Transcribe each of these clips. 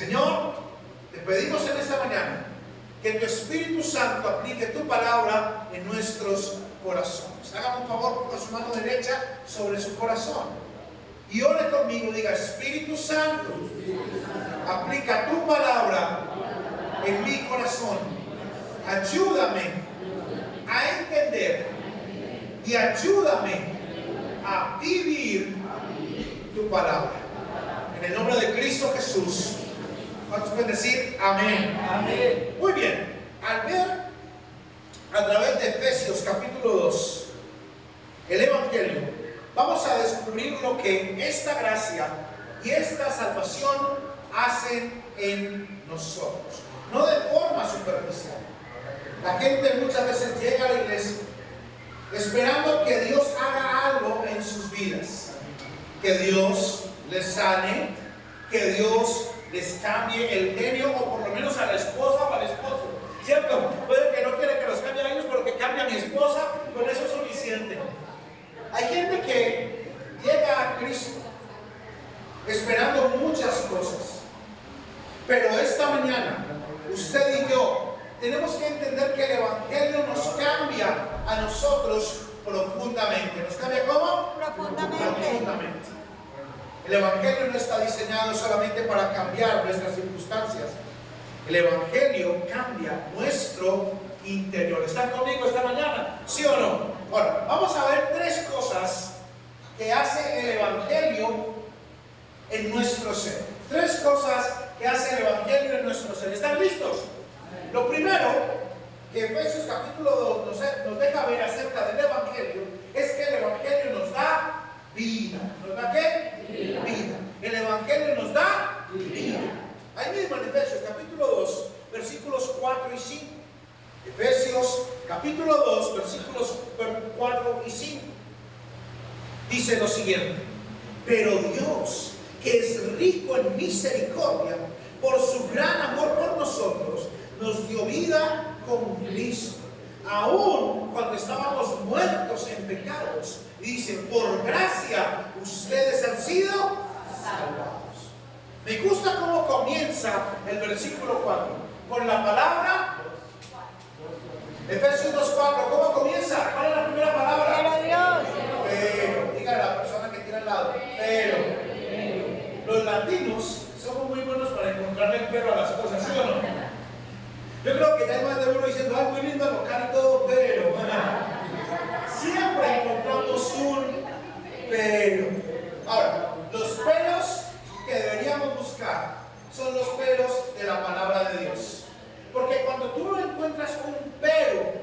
Señor, te pedimos en esta mañana que tu Espíritu Santo aplique tu palabra en nuestros corazones. Haga un favor, ponga su mano derecha sobre su corazón y ore conmigo. Diga: Espíritu Santo, aplica tu palabra en mi corazón. Ayúdame a entender y ayúdame a vivir tu palabra. En el nombre de Cristo Jesús. ¿Cuántos pueden decir amén? Amén. Muy bien. Al ver a través de Efesios capítulo 2 el Evangelio, vamos a descubrir lo que esta gracia y esta salvación hacen en nosotros. No de forma superficial. La gente muchas veces llega a la iglesia esperando que Dios haga algo en sus vidas, que Dios les sane, que Dios les cambie el genio, o por lo menos a la esposa o al esposo, ¿cierto? Puede que no quiera que los cambie a ellos, pero que cambie a mi esposa, con eso es suficiente. Hay gente que llega a Cristo esperando muchas cosas, pero esta mañana usted y yo tenemos que entender que el Evangelio nos cambia a nosotros profundamente. ¿Nos cambia cómo? Profundamente. El Evangelio no está diseñado solamente para cambiar nuestras circunstancias. El Evangelio cambia nuestro interior. ¿Están conmigo esta mañana? ¿Sí o no? Bueno, vamos a ver tres cosas que hace el Evangelio en nuestro ser. Tres cosas que hace el Evangelio en nuestro ser. ¿Están listos? Lo primero que Efesios capítulo 2 nos deja ver acerca del Evangelio es que el Evangelio nos da vida. ¿Nos da qué? Vida. El Evangelio nos da vida. Ahí mismo en Efesios capítulo 2 versículos 4 y 5. Efesios capítulo 2 versículos 4 y 5 dice lo siguiente: pero Dios, que es rico en misericordia, por su gran amor por nosotros, nos dio vida con Cristo, aun cuando estábamos muertos en pecados. Y dice: por gracia ustedes han sido salvados. Me gusta cómo comienza el versículo 4 con la palabra. Efesios 2:4, ¿cómo comienza? ¿Cuál es la primera palabra? Pero Dios. Pero, dígale a la persona que tiene al lado. Pero. Los latinos somos muy buenos para encontrarle el pero a las cosas, ¿sí o no? Yo creo que ya hay más de uno diciendo: ay, muy lindo el local y todo, pero siempre encontramos un pero. Ahora, los peros que deberíamos buscar son los peros de la palabra de Dios. Porque cuando tú no encuentras un pero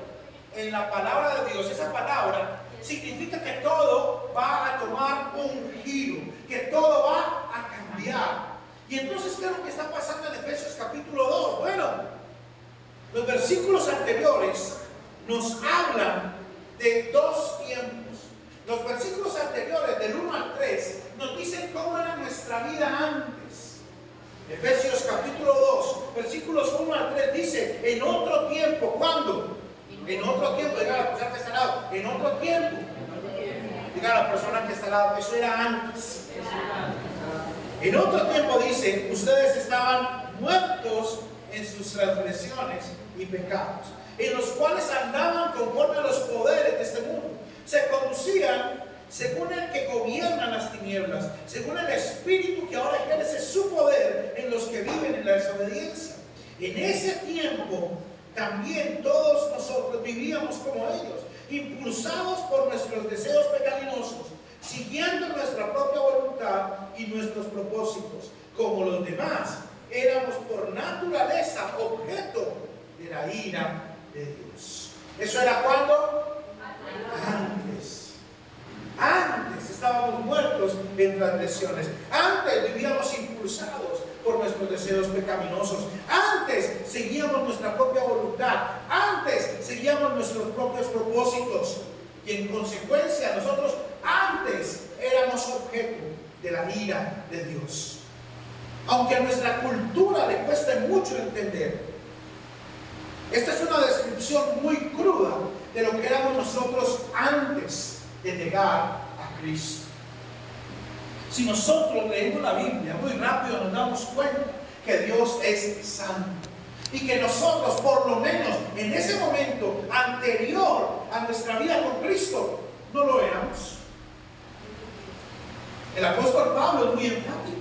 en la palabra de Dios, esa palabra significa que todo va a tomar un giro, que todo va a cambiar. Y entonces, ¿qué es lo que está pasando en Efesios capítulo 2? Bueno, los versículos anteriores nos hablan de dos tiempos. Los versículos anteriores, del 1 al 3, nos dicen cómo era nuestra vida antes. Efesios capítulo 2, versículos 1 al 3 dice: en otro tiempo. ¿Cuándo? En otro tiempo. Diga a la persona que está al lado: en otro tiempo. Diga a la persona que está al lado: eso era antes. En otro tiempo dice: ustedes estaban muertos en sus transgresiones y pecados, en los cuales andaban conforme a los poderes de este mundo. Se conducían según el que gobierna las tinieblas, según el espíritu que ahora ejerce su poder en los que viven en la desobediencia. En ese tiempo también todos nosotros vivíamos como ellos, impulsados por nuestros deseos pecaminosos, siguiendo nuestra propia voluntad y nuestros propósitos. Como los demás, éramos por naturaleza objeto de la ira de Dios. ¿Eso era cuando? Antes estábamos muertos en transgresiones. Antes vivíamos impulsados por nuestros deseos pecaminosos. Antes seguíamos nuestra propia voluntad. Antes seguíamos nuestros propios propósitos. Y en consecuencia nosotros antes éramos objeto de la ira de Dios. Aunque a nuestra cultura le cueste mucho entender, esta es una descripción muy cruda de lo que éramos nosotros antes de llegar a Cristo. Si nosotros leemos la Biblia muy rápido, nos damos cuenta que Dios es santo. Y que nosotros, por lo menos en ese momento anterior a nuestra vida con Cristo, no lo éramos. El apóstol Pablo es muy enfático.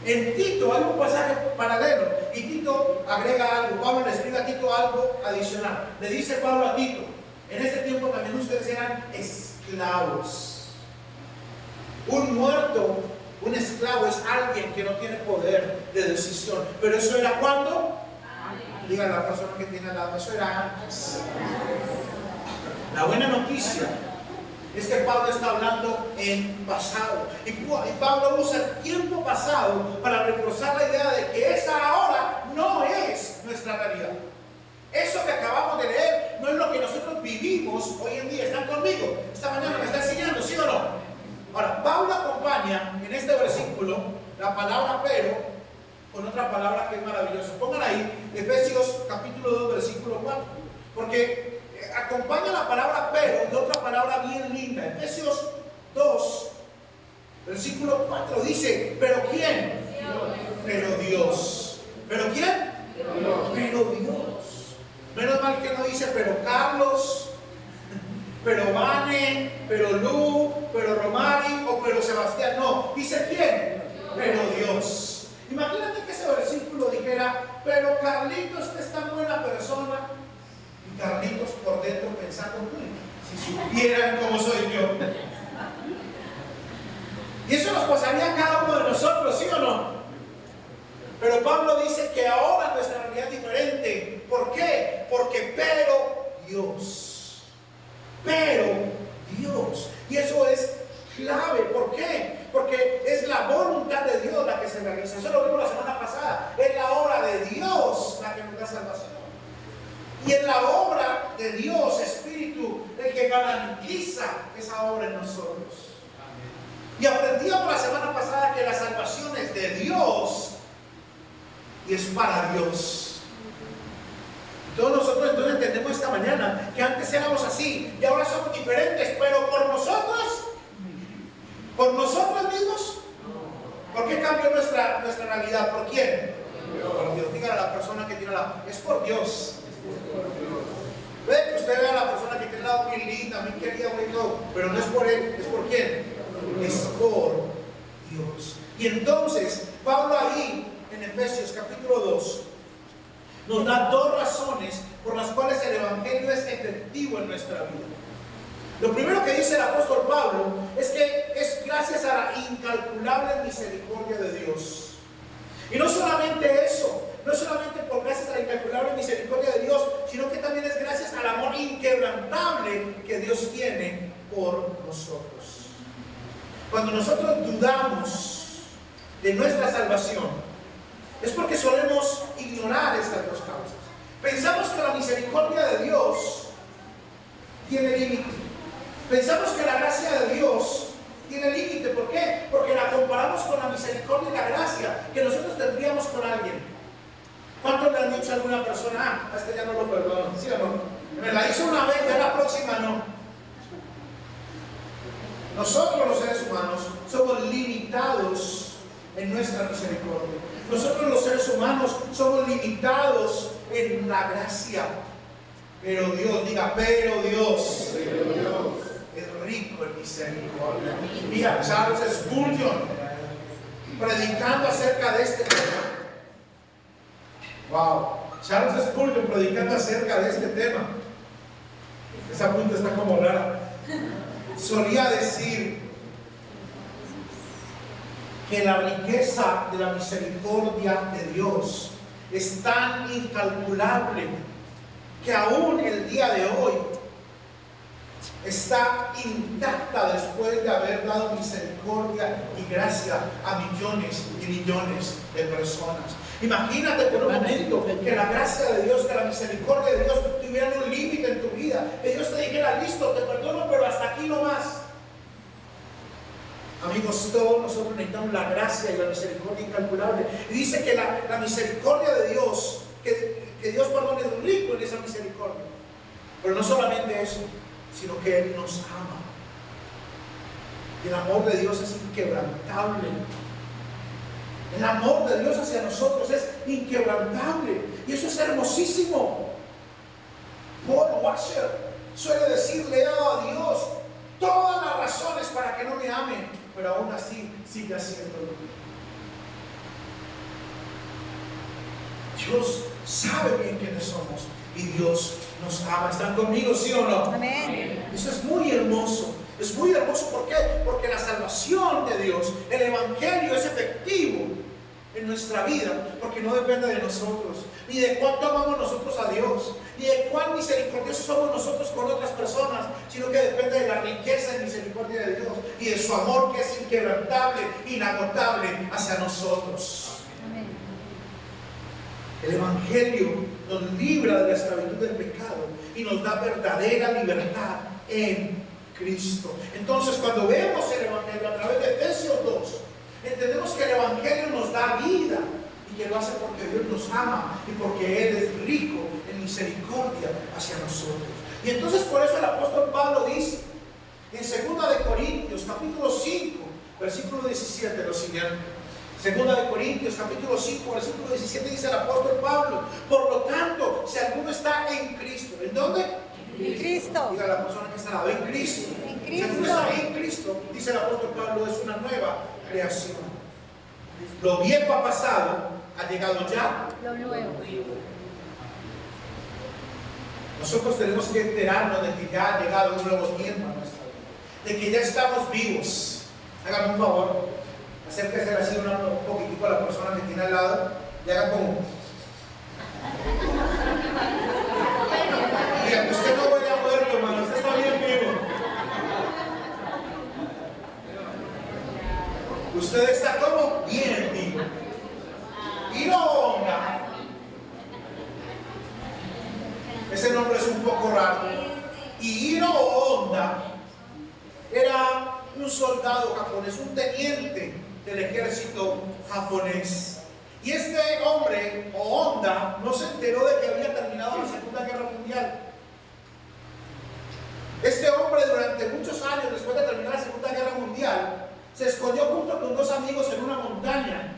En Tito hay un pasaje paralelo y Tito agrega algo. Pablo le escribe a Tito algo adicional. Le dice Pablo a Tito: en ese tiempo también ustedes eran esclavos. Un muerto, un esclavo, es alguien que no tiene poder de decisión. Pero eso era ¿cuándo? Diga a la persona que tiene al lado, eso era antes. La buena noticia es que Pablo está hablando en pasado. Y Pablo usa el tiempo pasado para reforzar la idea de que esa ahora no es nuestra realidad. Eso que acabamos de leer no es lo que nosotros vivimos hoy en día. ¿Están conmigo? Esta mañana me están siguiendo, ¿sí o no? Ahora, Pablo acompaña en este versículo la palabra pero con otra palabra que es maravillosa. Pongan ahí Efesios capítulo 2 versículo 4, porque acompaña la palabra pero de otra palabra bien linda. Efesios 2 versículo 4 dice: ¿pero quién? Dios. Pero Dios. ¿Pero quién? Dios. Pero Dios. Menos mal que no dice pero Carlos, pero Vane, pero Lu, pero Romari o pero Sebastián. No, dice ¿quién? Dios. Pero Dios. Imagínate que ese versículo dijera: pero Carlitos, que es tan buena persona. Y Carlitos por dentro pensando: si supieran cómo soy yo. Y eso nos pasaría a cada uno de nosotros, ¿sí o no? Pero Pablo dice que ahora nuestra realidad es diferente. ¿Por qué? Porque pero Dios. Pero Dios. Y eso es clave. ¿Por qué? Porque es la voluntad de Dios la que se realiza. Eso lo vimos la semana pasada. Es la obra de Dios la que nos da salvación. Y es la obra de Dios, Espíritu, el que garantiza esa obra en nosotros. Y aprendíamos la semana pasada que la salvación es de Dios y es para Dios. Todos nosotros entonces entendemos esta mañana que antes éramos así y ahora somos diferentes, pero por nosotros mismos. ¿Por qué cambió nuestra realidad? ¿Por quién? Por Dios. Dígale a la persona que tiene al lado: es por Dios. Ve que usted ve a la persona que tiene al lado muy linda, muy querida, muy todo, pero no es por él, es por quién. Es por Dios. Y entonces Pablo ahí en Efesios capítulo 2 nos da dos razones por las cuales el evangelio es efectivo en nuestra vida. Lo primero que dice el apóstol Pablo es que es gracias a la incalculable misericordia de Dios. Y no solamente eso, no solamente por gracias a la incalculable misericordia de Dios, sino que también es gracias al amor inquebrantable que Dios tiene por nosotros. Cuando nosotros dudamos de nuestra salvación, es porque solemos ignorar estas dos causas. Pensamos que la misericordia de Dios tiene límite. Pensamos que la gracia de Dios tiene límite. ¿Por qué? Porque la comparamos con la misericordia y la gracia que nosotros tendríamos con alguien. ¿Cuántos le han dicho a alguna persona: a este ya no lo perdono? ¿Sí o no? Me la hizo una vez, ya la próxima no. Nosotros los seres humanos somos limitados en nuestra misericordia. Nosotros los seres humanos somos limitados en la gracia. Pero Dios, diga, pero Dios es rico en misericordia. Mira, Charles Spurgeon, predicando acerca de este tema. Wow, Charles Spurgeon predicando acerca de este tema. Esa punta está como rara. Solía decir que la riqueza de la misericordia de Dios es tan incalculable que aún el día de hoy está intacta después de haber dado misericordia y gracia a millones y millones de personas. Imagínate por un momento que la gracia de Dios, que la misericordia de Dios tuvieran un límite en tu vida, que Dios te dijera: listo, te perdono, pero hasta aquí no más. Amigos, todos nosotros necesitamos la gracia y la misericordia incalculable. Y dice que la misericordia de Dios, que Dios, perdón, es rico en esa misericordia. Pero no solamente eso, sino que Él nos ama. Y el amor de Dios es inquebrantable. El amor de Dios hacia nosotros es inquebrantable y eso es hermosísimo. Paul Washer suele decir: le he dado a Dios todas las razones para que no me amen, pero aún así sigue haciéndolo. Dios sabe bien quiénes somos y Dios nos ama. ¿Están conmigo, sí o no? Amén. Eso es muy hermoso. Es muy hermoso. ¿Por qué? Porque la salvación de Dios, el evangelio es efectivo en nuestra vida, porque no depende de nosotros, ni de cuánto amamos nosotros a Dios, ni de cuán misericordiosos somos nosotros con otras personas, sino que depende de la riqueza y misericordia de Dios y de su amor, que es inquebrantable, inagotable hacia nosotros. Amén. El evangelio nos libra de la esclavitud del pecado y nos da verdadera libertad en Cristo. Entonces, cuando vemos el evangelio a través de Efesios 2, entendemos que el evangelio nos da vida y que lo hace porque Dios nos ama y porque Él es rico en misericordia hacia nosotros. Y entonces por eso el apóstol Pablo dice en 2 de Corintios capítulo 5 versículo 17 lo siguiente. 2 de Corintios capítulo 5 versículo 17 dice el apóstol Pablo: por lo tanto, si alguno está en Cristo, ¿en dónde? En Cristo. Diga la persona que está al lado: en Cristo. En Si alguno está en Cristo, dice el apóstol Pablo, es una nueva creación. Lo viejo ha pasado, ha llegado ya Lo nuevo. Nosotros tenemos que enterarnos de que ya ha llegado un nuevo tiempo a nuestra vida, de que ya estamos vivos. Hágame un favor, acérquese así un poquitico a la persona que tiene al lado y haga como. Diga, usted no huele a muerto, hermano, usted está bien vivo. Usted está como bien vivo. Y no onda. Ese nombre es un poco raro. Y Hiro Honda era un soldado japonés, un teniente del ejército japonés. Y este hombre, o Honda, no se enteró de que había terminado la Segunda Guerra Mundial. Este hombre, durante muchos años después de terminar la Segunda Guerra Mundial, se escondió junto con dos amigos en una montaña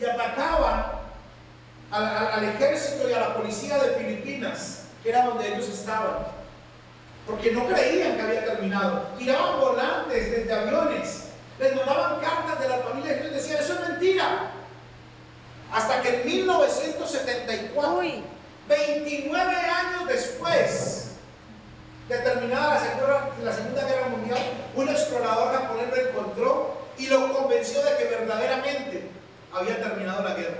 y atacaban al ejército y a la policía de Filipinas, que era donde ellos estaban, porque no creían que había terminado. Tiraban volantes desde aviones, les mandaban cartas de la familia y ellos decían: eso es mentira. Hasta que en 1974, 29 años después de terminada la Segunda Guerra Mundial, un explorador japonés lo encontró y lo convenció de que verdaderamente había terminado la guerra.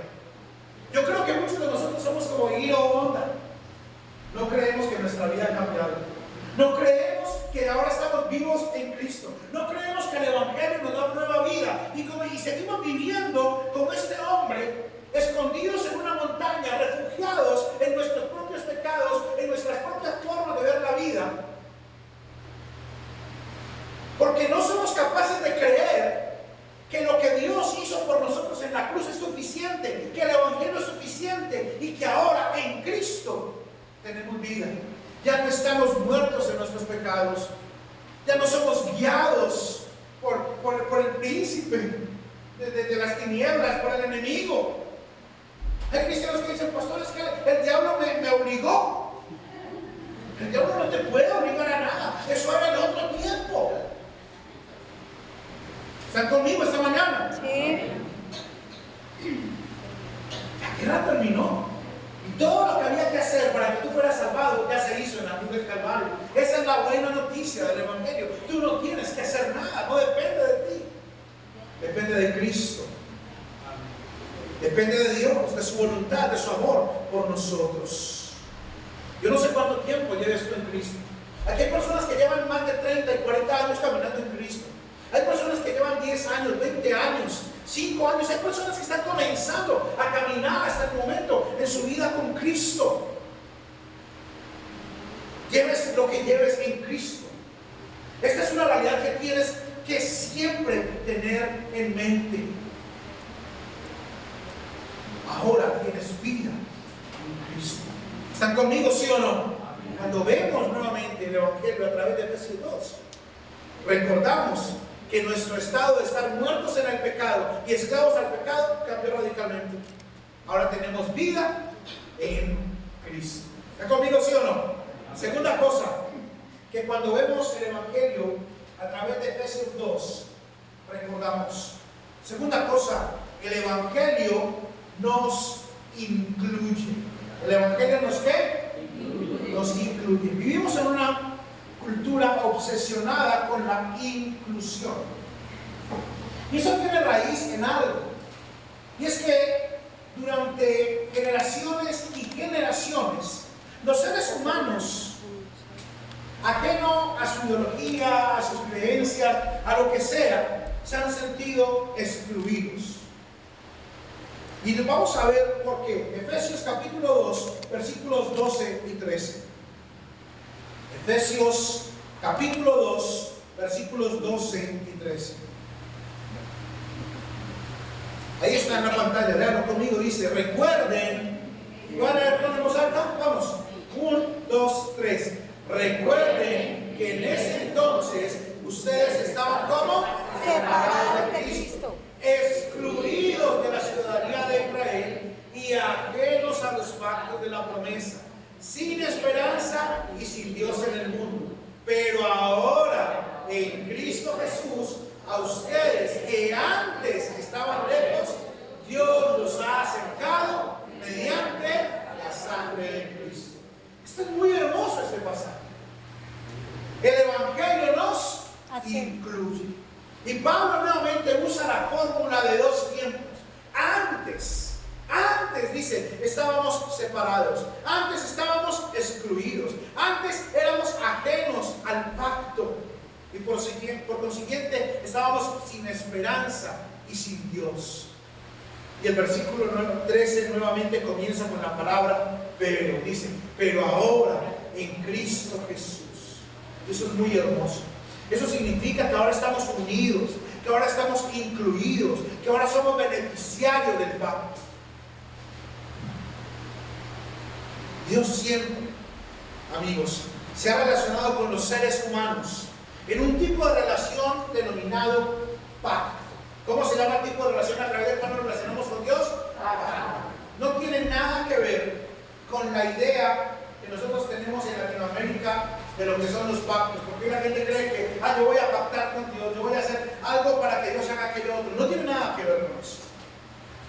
Yo creo que muchos de nosotros somos como Hiro Honda. No creemos que nuestra vida ha cambiado. No creemos que ahora estamos vivos en Cristo. No creemos que el evangelio nos da nueva vida. Y seguimos viviendo como este hombre, escondidos en una montaña, refugiados en nuestros propios pecados, en nuestras propias formas de ver la vida. Porque no somos capaces de creer que lo que Dios hizo por nosotros en la cruz es suficiente, que el evangelio es suficiente y que ahora en Cristo tenemos vida. Ya no estamos muertos en nuestros pecados, ya no somos guiados por el príncipe de las tinieblas, por el enemigo. Hay cristianos que dicen: pastor, es que el diablo me obligó. El diablo no te puede obligar a nada, eso era en otro tiempo. ¿Están conmigo esta mañana? Sí. La guerra terminó. Y todo lo que había que hacer para que tú fueras salvado ya se hizo en la cruz del Calvario. Esa es la buena noticia del evangelio. Tú no tienes que hacer nada, no depende de ti. Depende de Cristo. Depende de Dios, de su voluntad, de su amor por nosotros. Yo no sé cuánto tiempo lleves tú en Cristo. Aquí hay personas que llevan más de 30 y 40 años caminando en Cristo. Hay personas que llevan 10 años, 20 años, 5 años. Hay personas que están comenzando a caminar hasta el momento en su vida con Cristo. Lleves lo que lleves en Cristo. Esta es una realidad que tienes que siempre tener en mente. Ahora tienes vida en Cristo. ¿Están conmigo, sí o no? Cuando vemos nuevamente el evangelio a través de Efesios 2, recordamos que nuestro estado de estar muertos en el pecado y esclavos al pecado cambió radicalmente. Ahora tenemos vida en Cristo. ¿Está conmigo, sí o no? Segunda cosa, que cuando vemos el Evangelio a través de Efesios 2, recordamos. Segunda cosa, el Evangelio nos incluye. ¿El Evangelio nos qué? Nos incluye. Vivimos en una cultura obsesionada con la inclusión. Y eso tiene raíz en algo. Y es que durante generaciones y generaciones, los seres humanos, ajeno a su ideología, a sus creencias, a lo que sea, se han sentido excluidos. Y vamos a ver por qué. Efesios capítulo 2, versículos 12 y 13. Efesios capítulo 2, versículos 12 y 13. Ahí está en la pantalla, léanlo conmigo, dice, recuerden, ¿van a leer en voz alta? Vamos, 1, 2, 3. Recuerden que en ese entonces ustedes estaban como Separados de Cristo, excluidos de la ciudadanía de Israel y ajenos a los pactos de la promesa, sin esperanza y sin Dios en el mundo. Pero ahora, en Cristo Jesús, a ustedes que antes estaban lejos, Dios los ha acercado mediante la sangre de Cristo. Esto es muy hermoso, este pasaje. El Evangelio nos incluye. Y Pablo nuevamente usa la fórmula de dos tiempos. Antes dice, estábamos separados. Antes estábamos excluidos. Antes éramos ajenos al pacto. Y por consiguiente estábamos sin esperanza y sin Dios. Y el versículo 13 nuevamente comienza con la palabra pero. Dice, pero ahora en Cristo Jesús. Eso es muy hermoso. Eso significa que ahora estamos unidos, que ahora estamos incluidos, que ahora somos beneficiarios del pacto. Dios siempre, amigos, se ha relacionado con los seres humanos en un tipo de relación denominado pacto. ¿Cómo se llama el tipo de relación a través del cual nos relacionamos con Dios? Pacto. No tiene nada que ver con la idea que nosotros tenemos en Latinoamérica de lo que son los pactos, porque la gente cree que yo voy a pactar con Dios, yo voy a hacer algo para que Dios haga aquello otro. No tiene nada que ver con eso.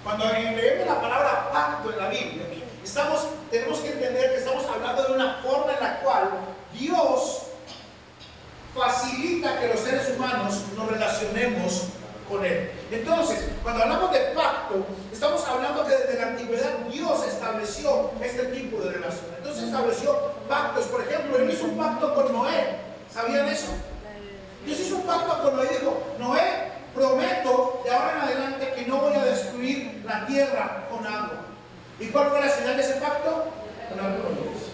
Cuando leemos la palabra pacto en la Biblia, tenemos que entender que estamos hablando de una forma en la cual Dios facilita que los seres humanos nos relacionemos con Él. Entonces, cuando hablamos de pacto, estamos hablando que desde la antigüedad Dios estableció este tipo de relación. Entonces estableció pactos. Por ejemplo, Él hizo un pacto con Noé. ¿Sabían eso? Dios hizo un pacto con Noé y dijo, Noé, prometo de ahora en adelante que no voy a destruir la tierra con agua. ¿Y cuál fue la señal de ese pacto? Con arcoíris.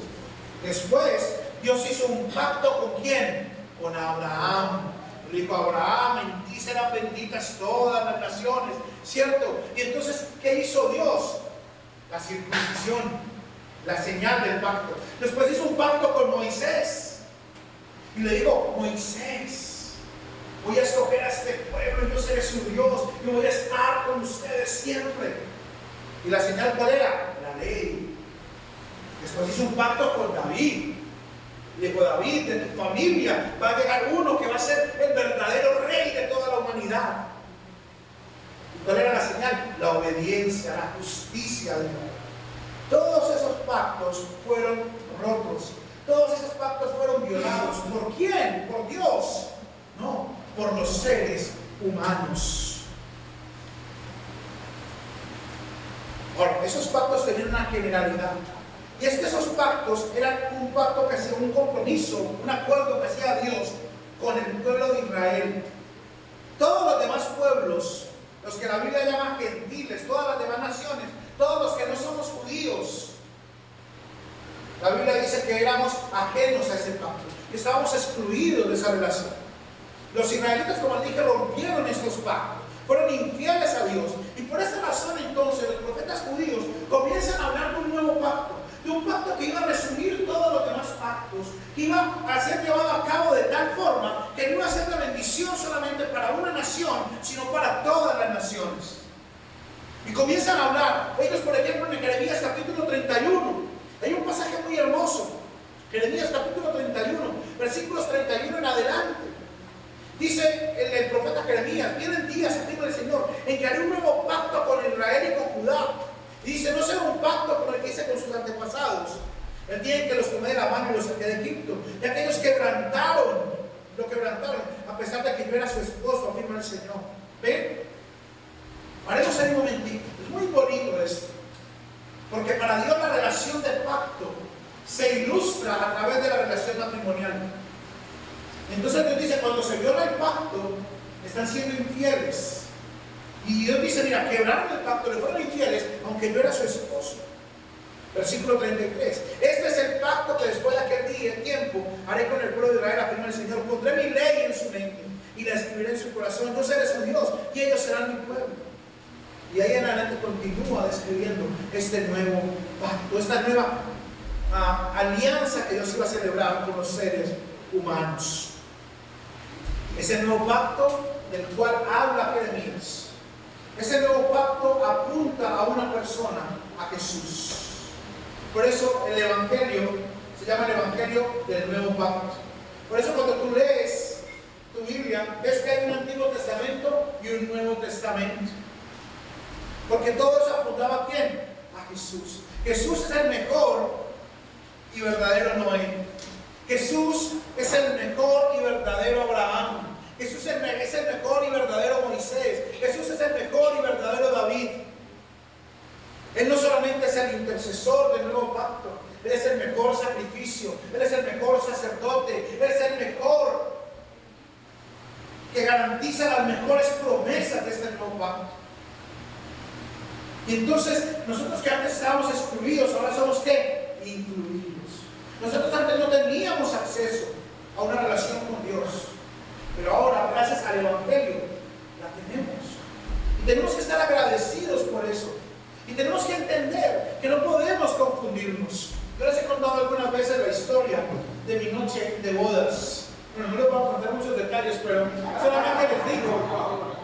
Después, Dios hizo un pacto ¿con quién? Con Abraham. Le dijo a Abraham, en ti serán benditas todas las naciones, ¿cierto? Y entonces, ¿qué hizo Dios? La circuncisión, la señal del pacto. Después hizo un pacto con Moisés. Y le dijo, Moisés, voy a escoger a este pueblo y yo seré su Dios y voy a estar con ustedes siempre. ¿Y la señal cuál era? La ley. Después hizo un pacto con David. Le dijo, David, de tu familia va a llegar uno que va a ser el verdadero rey de toda la humanidad. ¿Y cuál era la señal? La obediencia, la justicia de Dios. Todos esos pactos fueron rotos. Todos esos pactos fueron violados. ¿Por quién? ¿Por Dios? No, por los seres humanos. Ahora, esos pactos tenían una generalidad. Y es que esos pactos eran un pacto que hacía un compromiso, un acuerdo que hacía Dios con el pueblo de Israel. Todos los demás pueblos, los que la Biblia llama gentiles, todas las demás naciones, todos los que no somos judíos, la Biblia dice que éramos ajenos a ese pacto, que estábamos excluidos de esa relación. Los israelitas, como les dije, rompieron estos pactos, fueron infieles a Dios. Y por esa razón entonces los profetas judíos comienzan a hablar de un nuevo pacto, de un pacto que iba a resumir todos los demás pactos, que iba a ser llevado a cabo de tal forma que no iba a ser de bendición solamente para una a hablar. Ellos, por ejemplo, en Jeremías capítulo 31, hay un pasaje muy hermoso. Jeremías capítulo 31, versículos 31 en adelante. Dice el profeta Jeremías: vienen días, afirma el Señor, en que haré un nuevo pacto con Israel y con Judá. Y dice: no será un pacto como el que hice con sus antepasados, el día en que los tomé de la mano y los saqué de Egipto. Y aquellos lo quebrantaron, a pesar de que yo era su esposo, afirma el Señor. ¿Ven? Haremos ahí un momentito. Es muy bonito esto, porque para Dios la relación de pacto se ilustra a través de la relación matrimonial. Entonces Dios dice: cuando se viola el pacto, están siendo infieles. Y Dios dice: mira, quebraron el pacto, le fueron infieles, aunque yo era su esposo. Versículo 33. Este es el pacto que después de aquel tiempo haré con el pueblo de Israel, afirma el Señor. Pondré mi ley en su mente y la escribiré en su corazón. Yo seré su Dios y ellos serán mi pueblo. Y ahí en adelante continúa describiendo este nuevo pacto, esta nueva alianza que Dios iba a celebrar con los seres humanos. Ese nuevo pacto del cual habla Jeremías. Ese nuevo pacto apunta a una persona, a Jesús. Por eso el Evangelio se llama el Evangelio del Nuevo Pacto. Por eso cuando tú lees tu Biblia, ves que hay un Antiguo Testamento y un Nuevo Testamento. Porque todo eso apuntaba ¿a quién? A Jesús. Jesús es el mejor y verdadero Noé. Jesús es el mejor y verdadero Abraham. Jesús es el mejor y verdadero Moisés. Jesús es el mejor y verdadero David. Él no solamente es el intercesor del nuevo pacto, Él es el mejor sacrificio, Él es el mejor sacerdote, Él es el mejor que garantiza las mejores promesas de este nuevo pacto. Y entonces, nosotros que antes estábamos excluidos, ahora somos ¿qué? Incluidos. Nosotros antes no teníamos acceso a una relación con Dios, pero ahora, gracias al Evangelio, la tenemos. Y tenemos que estar agradecidos por eso. Y tenemos que entender que no podemos confundirnos. Yo les he contado algunas veces la historia de mi noche de bodas. Bueno, no les voy a contar muchos detalles, pero solamente les digo,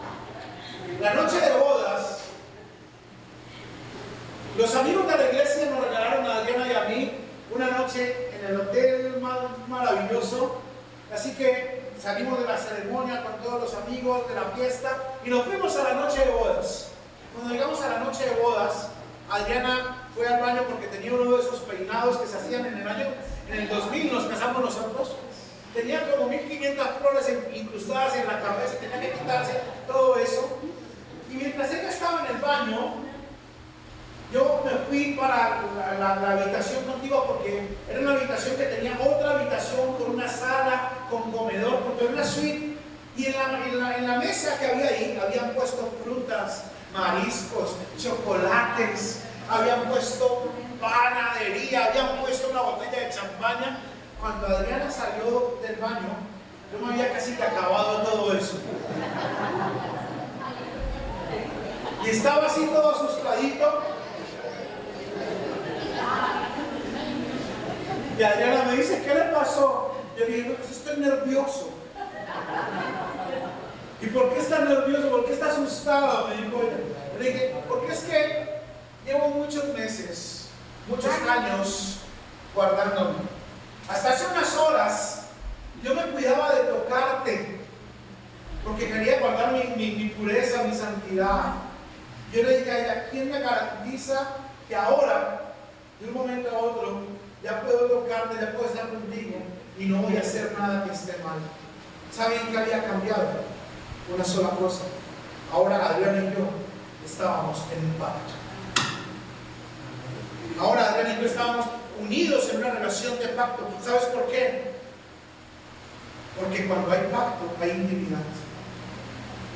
la noche de bodas, los amigos de la iglesia nos regalaron a Adriana y a mí una noche en el hotel más maravilloso. Así que salimos de la ceremonia con todos los amigos de la fiesta y nos fuimos a la noche de bodas. Cuando llegamos a la noche de bodas, Adriana fue al baño porque tenía uno de esos peinados que se hacían en el 2000 nos casamos nosotros. Tenía como 1500 flores incrustadas en la cabeza y tenía que quitarse todo eso. Y mientras ella estaba en el baño, yo me fui para la habitación contigua porque era una habitación que tenía otra habitación con una sala, con comedor, porque era una suite. Y en la mesa que había ahí habían puesto frutas, mariscos, chocolates, habían puesto panadería, habían puesto una botella de champaña. Cuando Adriana salió del baño, yo me había casi que acabado todo eso. Y estaba así todo asustadito. Y Adriana me dice: ¿qué le pasó? Yo le dije: pues estoy nervioso. ¿Y por qué está nervioso? ¿Por qué está asustado? Me dijo ella. Le dije: porque es que llevo muchos meses, muchos años guardándome. Hasta hace unas horas yo me cuidaba de tocarte porque quería guardar mi pureza, mi santidad. Yo le dije a ella: ¿quién me garantiza que ahora, de un momento a otro, ya puedo tocarte, ya puedo estar contigo y no voy a hacer nada que esté mal? ¿Saben qué había cambiado? Una sola cosa. Ahora Adriana y yo estábamos en un pacto. Ahora Adriana y yo estábamos unidos en una relación de pacto. ¿Sabes por qué? Porque cuando hay pacto hay intimidad.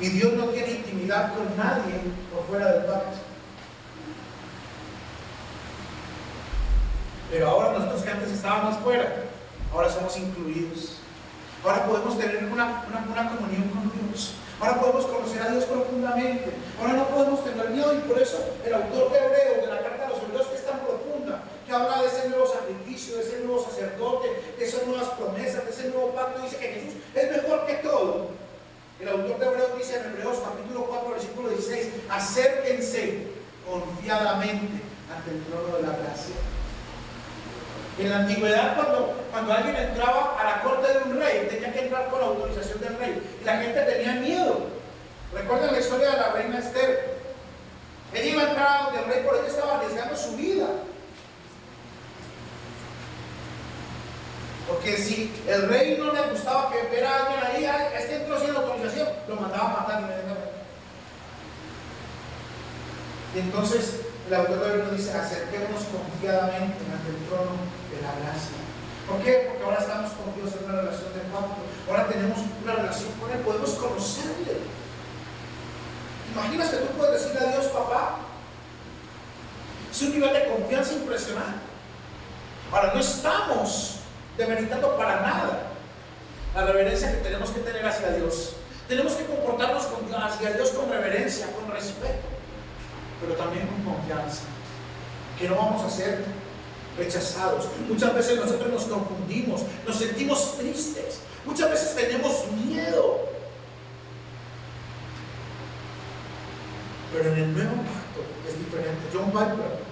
Y Dios no tiene intimidad con nadie por fuera del pacto. Pero ahora nosotros que antes estábamos fuera, ahora somos incluidos. Ahora podemos tener una comunión con Dios. Ahora podemos conocer a Dios profundamente. Ahora no podemos tener miedo, y por eso el autor de Hebreos, de la carta a los Hebreos, que es tan profunda, que habla de ese nuevo sacrificio, de ese nuevo sacerdote, de esas nuevas promesas, de ese nuevo pacto, dice que Jesús es mejor que todo. El autor de Hebreos dice en Hebreos capítulo 4, versículo 16: acérquense confiadamente confiadamente ante el trono de la gracia. En la antigüedad, cuando alguien entraba a la corte de un rey, tenía que entrar con la autorización del rey. Y la gente tenía miedo. ¿Recuerdan la historia de la reina Esther? Ella iba a entrar donde el rey, por ella estaba arriesgando su vida. Porque si el rey no le gustaba que viera a alguien ahí, este entró sin autorización, lo mandaba a matar inmediatamente. Y entonces el autor de Hebreos dice: acerquémonos confiadamente ante el trono de la gracia. ¿Por qué? Porque ahora estamos con Dios en una relación de pacto. Ahora tenemos una relación con Él, podemos conocerle. ¿Imaginas que tú puedes decirle a Dios, papá? Es un nivel de confianza impresionante. Ahora, no estamos demeritando para nada la reverencia que tenemos que tener hacia Dios. Tenemos que comportarnos hacia Dios con reverencia, con respeto, pero también con confianza, que no vamos a ser rechazados. Muchas veces nosotros nos confundimos, nos sentimos tristes, muchas veces tenemos miedo, pero en el nuevo pacto es diferente. John Piper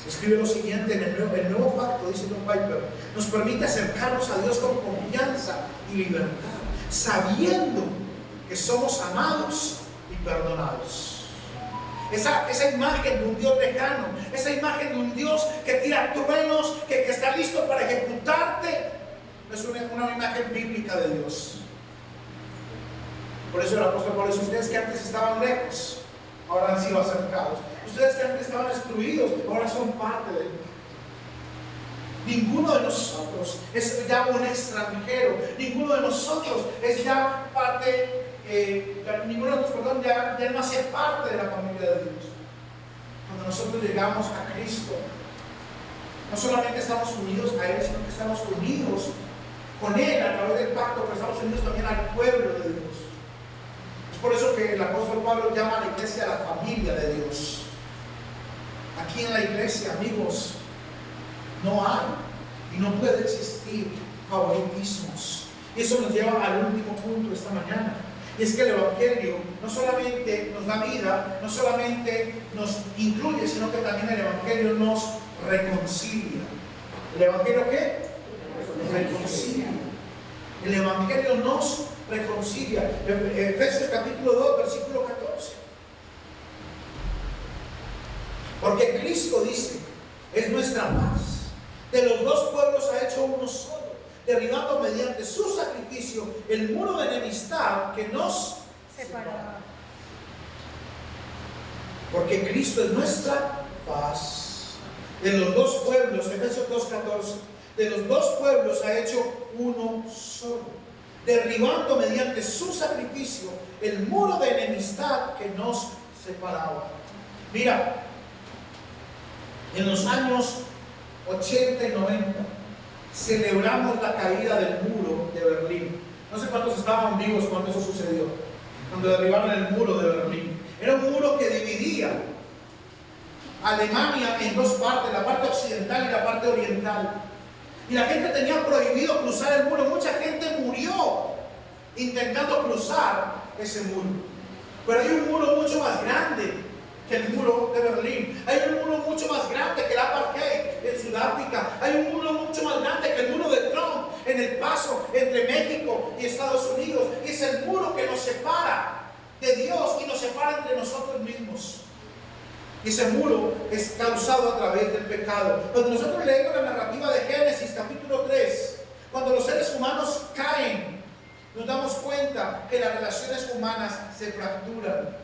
escribe lo siguiente: en el nuevo pacto, dice John Piper, nos permite acercarnos a Dios con confianza y libertad, sabiendo que somos amados y perdonados. Esa imagen de un Dios lejano, esa imagen de un Dios que tira truenos, que está listo para ejecutarte, es una imagen bíblica de Dios. Por eso el apóstol Pablo dice: ustedes que antes estaban lejos, ahora han sido acercados. Ustedes que antes estaban excluidos, ahora son parte de Él. Ninguno de nosotros es ya un extranjero. Ninguno de nosotros es ya parte, ninguno de nosotros, ya no hace parte de la familia de Dios. Cuando nosotros llegamos a Cristo, no solamente estamos unidos a Él, sino que estamos unidos con Él a través del pacto, pero estamos unidos también al pueblo de Dios. Es por eso que el apóstol Pablo llama a la iglesia la familia de Dios. Aquí en la iglesia, amigos, no hay y no puede existir favoritismos. Y eso nos lleva al último punto esta mañana. Y es que el Evangelio no solamente nos da vida, no solamente nos incluye, sino que también el Evangelio nos reconcilia. ¿El Evangelio qué? Reconcilia. El Evangelio nos reconcilia. Efesios capítulo 2, versículo 14. Porque Cristo dice, es nuestra paz. De los dos pueblos ha hecho uno solo, derribando mediante su sacrificio el muro de enemistad que nos separaba. Porque Cristo es nuestra paz. De los dos pueblos, Efesios 2:14, de los dos pueblos ha hecho uno solo, derribando mediante su sacrificio el muro de enemistad que nos separaba. Mira, en los años 80 y 90 celebramos la caída del muro de Berlín. No sé cuántos estaban vivos cuando eso sucedió, cuando derribaron el muro de Berlín. Era un muro que dividía Alemania en dos partes, la parte occidental y la parte oriental. Y la gente tenía prohibido cruzar el muro. Mucha gente murió intentando cruzar ese muro. Pero hay un muro mucho más grande que el muro de Berlín. Hay un muro mucho más grande que el apartheid en Sudáfrica. Hay un muro mucho más grande que el muro de Trump en el paso entre México y Estados Unidos. Y es el muro que nos separa de Dios y nos separa entre nosotros mismos. Y ese muro es causado a través del pecado. Cuando nosotros leemos la narrativa de Génesis capítulo 3, cuando los seres humanos caen, nos damos cuenta que las relaciones humanas se fracturan.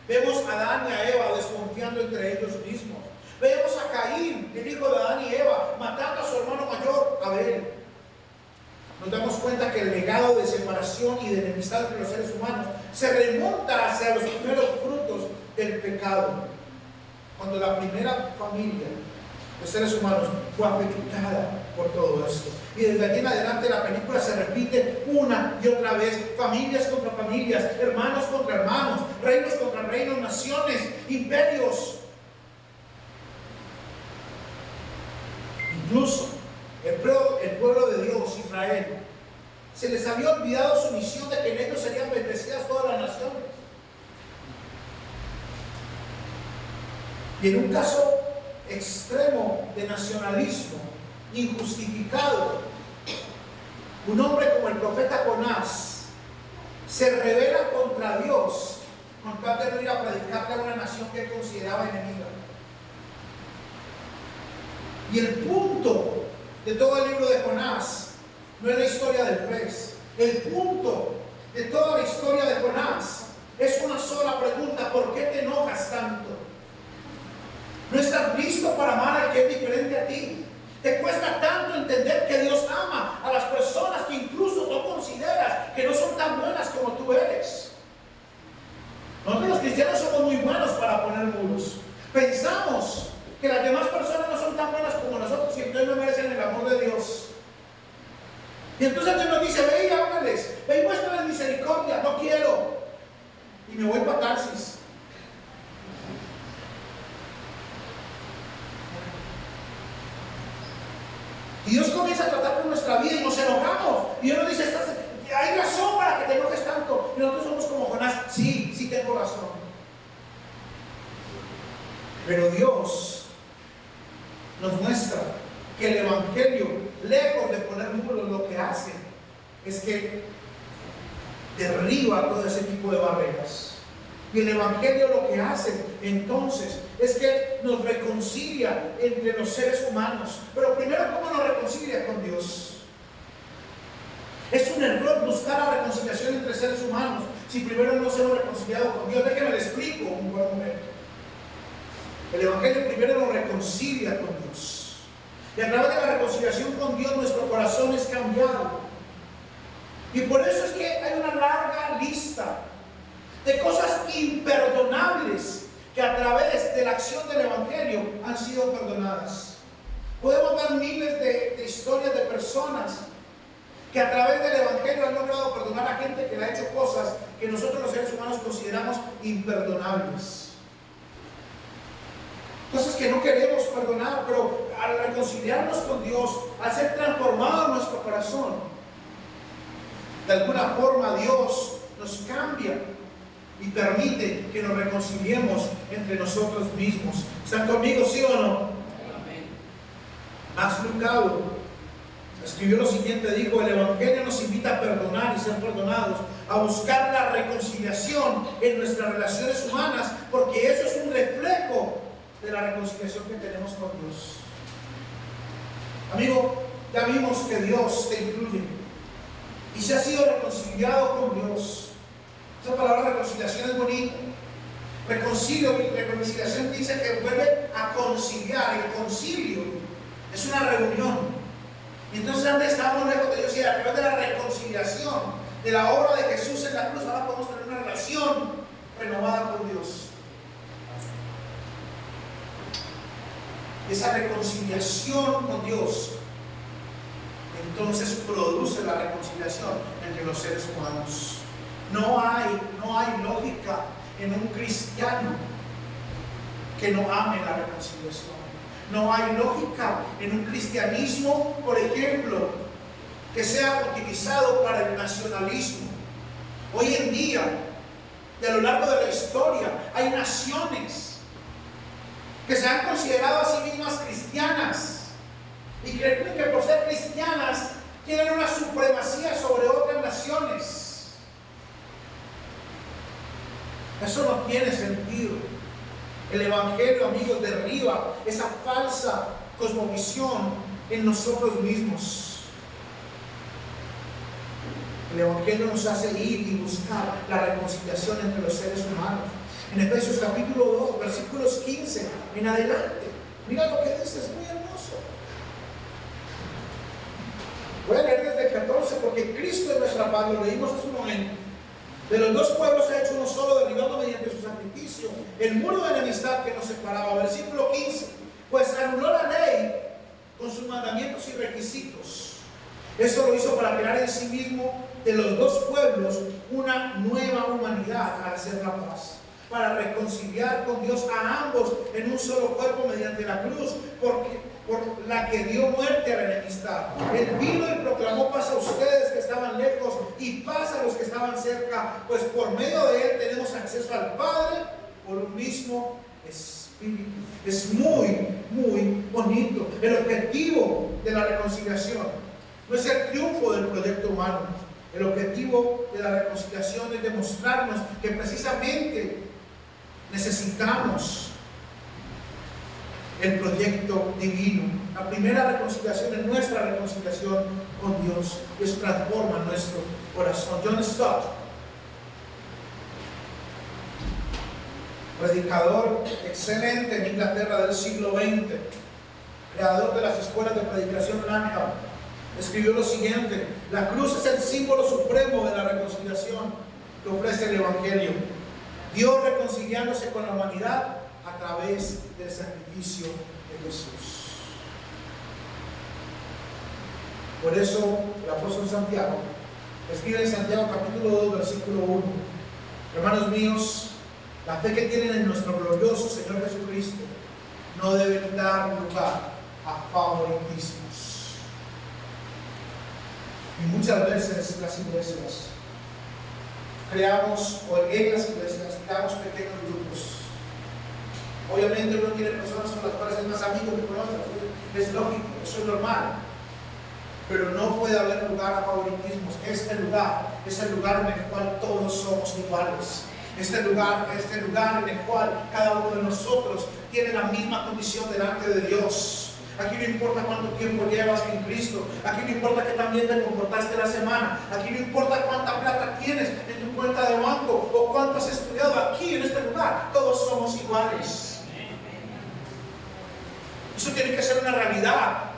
Vemos a Adán y a Eva desconfiando entre ellos mismos. Vemos a Caín, el hijo de Adán y Eva, matando a su hermano mayor, Abel. Nos damos cuenta que el legado de separación y de enemistad entre los seres humanos se remonta hacia los primeros frutos del pecado. Cuando la primera familia de seres humanos fue afectada por todo esto. Y desde aquí en adelante la película se repite una y otra vez: familias contra familias, hermanos contra hermanos, reinos contra reinos, naciones, imperios. Incluso el pueblo de Dios, Israel, se les había olvidado su misión de que en ellos serían bendecidas todas las naciones. Y en un caso extremo de nacionalismo injustificado, un hombre como el profeta Jonás se rebela contra Dios con tal de no ir a predicarle a una nación que él consideraba enemiga. Y el punto de todo el libro de Jonás no es la historia del pez. El punto de toda la historia de Jonás es una sola pregunta: ¿por qué te enojas tanto? ¿No estás listo para amar al que es diferente a ti? ¿Te cuesta tanto entender que Dios ama a las personas que incluso tú consideras que no son tan buenas como tú eres? Nosotros los cristianos somos muy buenos para poner muros. Pensamos que las demás personas no son tan buenas como nosotros y entonces no merecen el amor de Dios. Y entonces Dios nos dice: ve y háblales, ve y muéstrales misericordia. No quiero. Y me voy para Tarsis. Y Dios comienza a tratar con nuestra vida y nos enojamos. Y Dios nos dice: hay razón para que te enojes tanto. Y nosotros somos como Jonás: sí, sí tengo razón. Pero Dios nos muestra que el Evangelio, lejos de poner muros, lo que hace es que derriba todo ese tipo de barreras. Y el Evangelio lo que hace entonces es que nos reconcilia entre los seres humanos. Pero primero, ¿cómo nos reconcilia con Dios? Es un error buscar la reconciliación entre seres humanos si primero no nos hemos reconciliado con Dios. Déjenme le explico un buen momento. El Evangelio primero nos reconcilia con Dios. Y a través de la reconciliación con Dios, nuestro corazón es cambiado. Y por eso es que hay una larga lista de cosas imperdonables que a través de la acción del Evangelio han sido perdonadas. Podemos ver miles de historias de personas que a través del Evangelio han logrado perdonar a gente que le ha hecho cosas que nosotros los seres humanos consideramos imperdonables. Cosas que no queremos perdonar, pero al reconciliarnos con Dios, al ser transformado nuestro corazón, de alguna forma Dios nos cambia y permite que nos reconciliemos entre nosotros mismos. ¿Están conmigo, sí o no? Amén. Max Lucado escribió lo siguiente, dijo: el Evangelio nos invita a perdonar y ser perdonados, a buscar la reconciliación en nuestras relaciones humanas, porque eso es un reflejo de la reconciliación que tenemos con Dios. Amigo, ya vimos que Dios te incluye y se ha sido reconciliado con Dios. Esa palabra reconciliación es bonita. Reconciliación dice que vuelve a conciliar. El concilio es una reunión. Y entonces antes estábamos lejos de Dios y a través de la reconciliación, de la obra de Jesús en la cruz, ahora podemos tener una relación renovada con Dios. Esa reconciliación con Dios entonces produce la reconciliación entre los seres humanos. No hay lógica en un cristiano que no ame la reconciliación. No hay lógica en un cristianismo, por ejemplo, que sea utilizado para el nacionalismo. Hoy en día, y a lo largo de la historia, hay naciones que se han considerado a sí mismas cristianas y creen que por ser cristianas tienen una supremacía sobre otras naciones. Eso no tiene sentido. El Evangelio, amigos, derriba esa falsa cosmovisión en nosotros mismos. El Evangelio nos hace ir y buscar la reconciliación entre los seres humanos. En Efesios capítulo 2, versículos 15 en adelante, mira lo que dice, es muy hermoso. Voy a leer desde el 14, porque Cristo es nuestra paz, lo leímos hace un momento. De los dos pueblos se ha hecho uno solo, derribando mediante su sacrificio el muro de enemistad que nos separaba. Versículo 15: pues anuló la ley con sus mandamientos y requisitos. Eso lo hizo para crear en sí mismo de los dos pueblos una nueva humanidad, para hacer la paz, para reconciliar con Dios a ambos en un solo cuerpo mediante la cruz, por la que dio muerte a la enemistad. Él vino y proclamó paz a ustedes que estaban lejos y paz a los que estaban cerca, pues por medio de Él tenemos acceso al Padre por un mismo Espíritu. Espíritu. Es muy, muy bonito. El objetivo de la reconciliación no es el triunfo del proyecto humano. El objetivo de la reconciliación es demostrarnos que precisamente necesitamos el proyecto divino. La primera reconciliación es nuestra reconciliación con Dios. Y eso transforma nuestro corazón. John Stott, predicador excelente en Inglaterra del siglo XX, creador de las escuelas de predicación en Langham, escribió lo siguiente: la cruz es el símbolo supremo de la reconciliación que ofrece el Evangelio. Dios reconciliándose con la humanidad a través del sacrificio de Jesús. Por eso el apóstol Santiago escribe en Santiago capítulo 2 versículo 1: hermanos míos, la fe que tienen en nuestro glorioso Señor Jesucristo no debe dar lugar a favoritismos. Y muchas veces las iglesias creamos, o en las iglesias creamos pequeños grupos. Obviamente uno tiene personas con las cuales es más amigo que con otras, es lógico, eso es normal. Pero no puede haber lugar a favoritismos. Este lugar es el lugar en el cual todos somos iguales. Este lugar en el cual cada uno de nosotros tiene la misma condición delante de Dios. Aquí no importa cuánto tiempo llevas en Cristo. Aquí no importa que también te comportaste la semana. Aquí no importa cuánta plata tienes en tu cuenta de banco o cuánto has estudiado. Aquí en este lugar todos somos iguales. Eso tiene que ser una realidad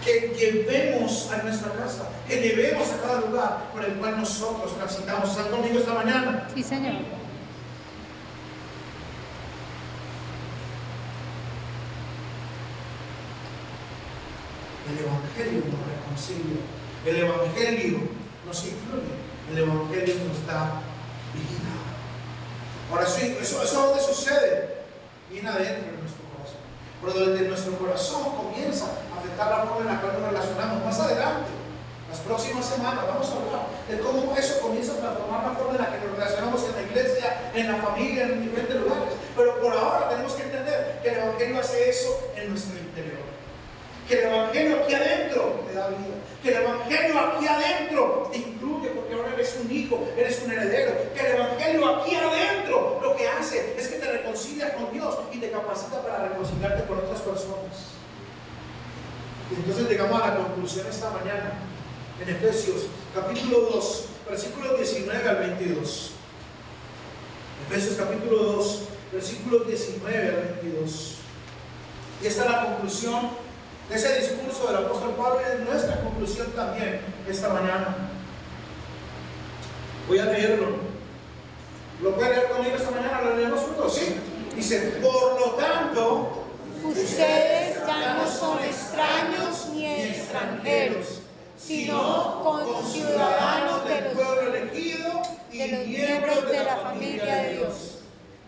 que llevemos a nuestra casa, que llevemos a cada lugar por el cual nosotros transitamos. ¿Están conmigo esta mañana? Sí, Señor. El Evangelio nos reconcilia, el Evangelio nos incluye, el Evangelio nos da vida. Ahora sí, ¿eso dónde sucede? Bien adentro de nuestro corazón. Pero desde nuestro corazón comienza a afectar la forma en la cual nos relacionamos. Más adelante, las próximas semanas, vamos a hablar de cómo eso comienza a transformar la forma en la que nos relacionamos en la iglesia, en la familia, en diferentes lugares. Pero por ahora tenemos que entender que el Evangelio hace eso en nuestro interior. Que el Evangelio aquí adentro te da vida. Que el Evangelio aquí adentro te incluye, porque ahora eres un hijo, eres un heredero. Que el Evangelio aquí adentro lo que hace es que te reconcilia con Dios y te capacita para reconciliarte con otras personas. Y entonces llegamos a la conclusión esta mañana en Efesios capítulo 2 versículos 19 al 22. Efesios capítulo 2 versículos 19 al 22. Y esta es la conclusión de ese discurso del apóstol Pablo, y es nuestra conclusión también esta mañana. Voy a leerlo. ¿Lo puede leer conmigo esta mañana? ¿Lo leemos juntos? Sí. Dice: por lo tanto, ustedes ya no son extraños ni extranjeros, sino conciudadanos de los pueblo elegido y miembros de la familia de Dios,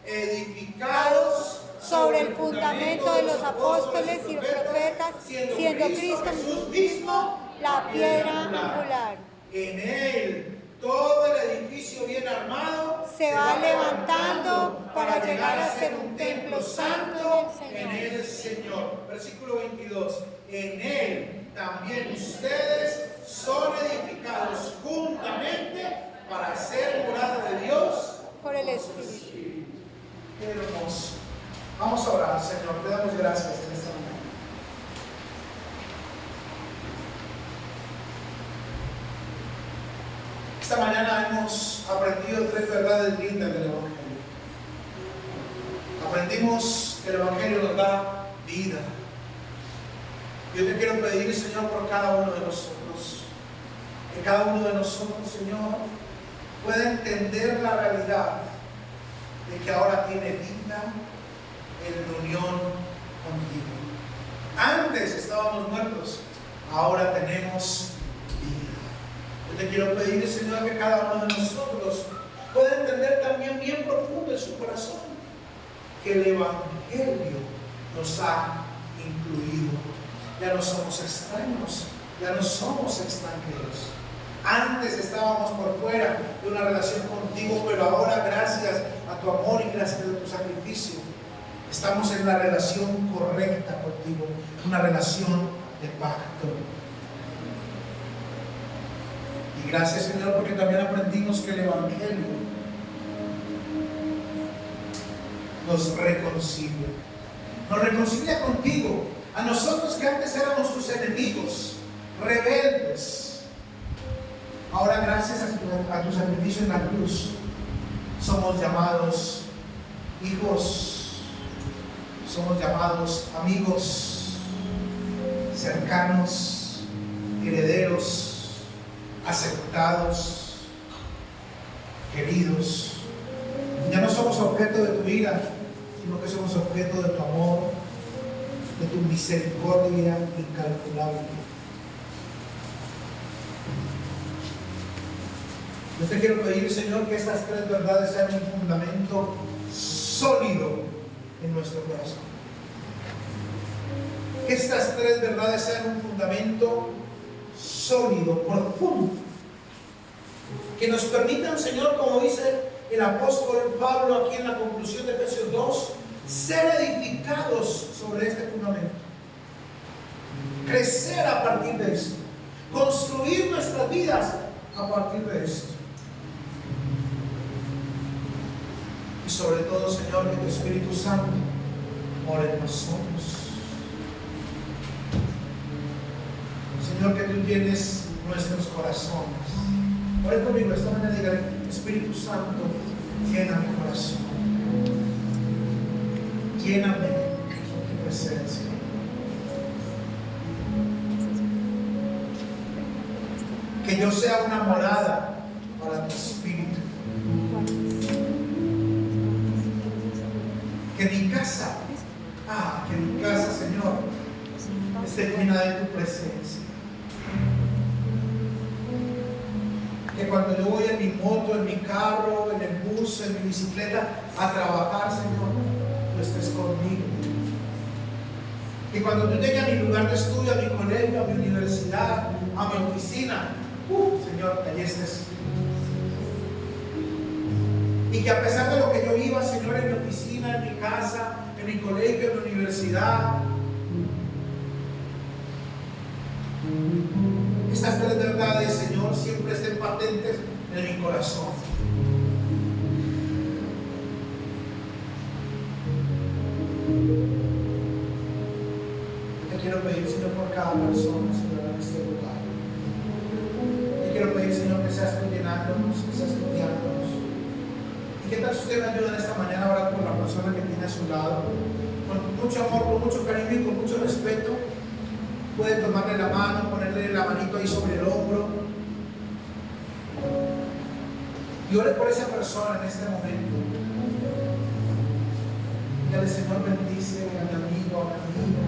edificados sobre el fundamento de los apóstoles y los profetas, siendo Cristo Jesús mismo la piedra angular. En él todo el edificio bien armado se va levantando para llegar a ser un templo santo en el Señor. Versículo 22. En él también ustedes son edificados juntamente para ser morada de Dios por el Espíritu. Qué hermoso. Vamos a orar, Señor. Te damos gracias en esta mañana. Esta mañana hemos aprendido 3 verdades lindas del Evangelio. Aprendimos que el Evangelio nos da vida. Yo te quiero pedir, Señor, por cada uno de nosotros, que cada uno de nosotros, Señor, pueda entender la realidad de que ahora tiene vida en unión contigo. Antes estábamos muertos, ahora tenemos vida. Yo te quiero pedir, Señor, que cada uno de nosotros pueda entender también bien profundo en su corazón que el Evangelio nos ha incluido. Ya no somos extraños, ya no somos extranjeros. Antes estábamos por fuera de una relación contigo, pero ahora gracias a tu amor y gracias a tu sacrificio, estamos en la relación correcta contigo, una relación de pacto. Y gracias, Señor, porque también aprendimos que el Evangelio nos reconcilia. Nos reconcilia contigo, a nosotros que antes éramos tus enemigos, rebeldes. Ahora, gracias a tu sacrificio en la cruz, somos llamados hijos, somos llamados amigos, cercanos, herederos, aceptados, queridos. Ya no somos objeto de tu ira, sino que somos objeto de tu amor, de tu misericordia incalculable. Yo te quiero pedir, Señor, que estas tres verdades sean un fundamento sólido en nuestro corazón. Que estas tres verdades sean un fundamento sólido, profundo. Que nos permitan, Señor, como dice el apóstol Pablo aquí en la conclusión de Efesios 2, ser edificados sobre este fundamento. Crecer a partir de esto. Construir nuestras vidas a partir de esto. Y sobre todo, Señor, que tu Espíritu Santo more en nosotros. Señor, que tú llenes nuestros corazones. Ore conmigo esta mañana y diga: Espíritu Santo, llena mi corazón. Lléname con tu presencia. Que yo sea una morada para tu Espíritu. Que mi casa, Señor, esté llena de tu presencia. Que cuando yo voy en mi moto, en mi carro, en el bus, en mi bicicleta a trabajar, Señor, tú estés conmigo. Que cuando yo llegue a mi lugar de estudio, a mi colegio, a mi universidad, a mi oficina, Señor, allí estés. Y que a pesar de lo que yo viva, Señor, en mi oficina, en mi casa, en mi colegio, en mi universidad, estas tres verdades, Señor, siempre estén patentes en mi corazón. Te quiero pedir, Señor, por cada persona, Señor, en este lugar. Te quiero pedir, Señor, que seas tú llenándonos, que seas tú guiándonos. ¿Y qué tal si usted me ayuda en esta mañana a orar por la persona que tiene a su lado? Con mucho amor, con mucho cariño y con mucho respeto. Puede tomarle la mano, ponerle la manito ahí sobre el hombro. Y ore por esa persona en este momento. Dígale: Señor, bendice a mi amigo, a mi amiga.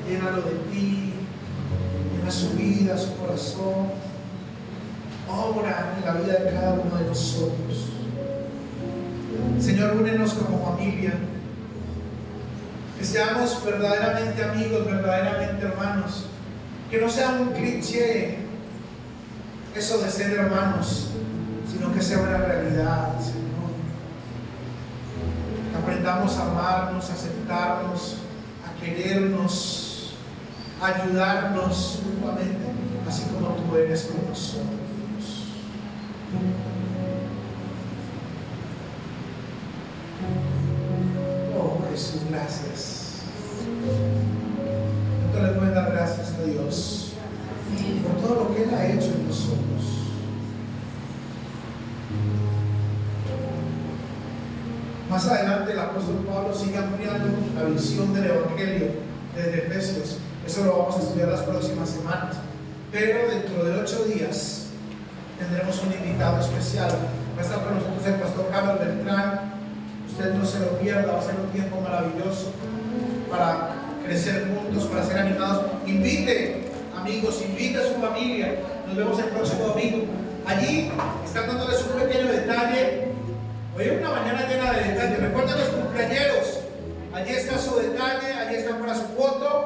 Llénalo de ti. Llena su vida, su corazón. Obra en la vida de cada uno de nosotros. Señor, únenos como familia. Que seamos verdaderamente amigos, verdaderamente hermanos. Que no sea un cliché eso de ser hermanos, sino que sea una realidad, Señor. Que aprendamos a amarnos, a aceptarnos, a querernos, a ayudarnos mutuamente, así como tú eres con nosotros. Oh, Jesús, gracias. ¿Cuánto le pueden dar gracias a Dios por todo lo que Él ha hecho en nosotros? Más adelante el apóstol Pablo sigue ampliando la visión del Evangelio desde Efesios. Eso lo vamos a estudiar las próximas semanas. Pero dentro de 8 días tendremos un invitado especial. Va a estar con nosotros el pastor Carlos Beltrán. Usted no se lo pierda, va a ser un tiempo maravilloso para crecer juntos, para ser animados. Invite, amigos, invite a su familia. Nos vemos el próximo domingo. Allí están dándoles un pequeño detalle. Hoy es una mañana llena de detalles. Recuerden los cumpleañeros. Allí está su detalle, allí está para su foto.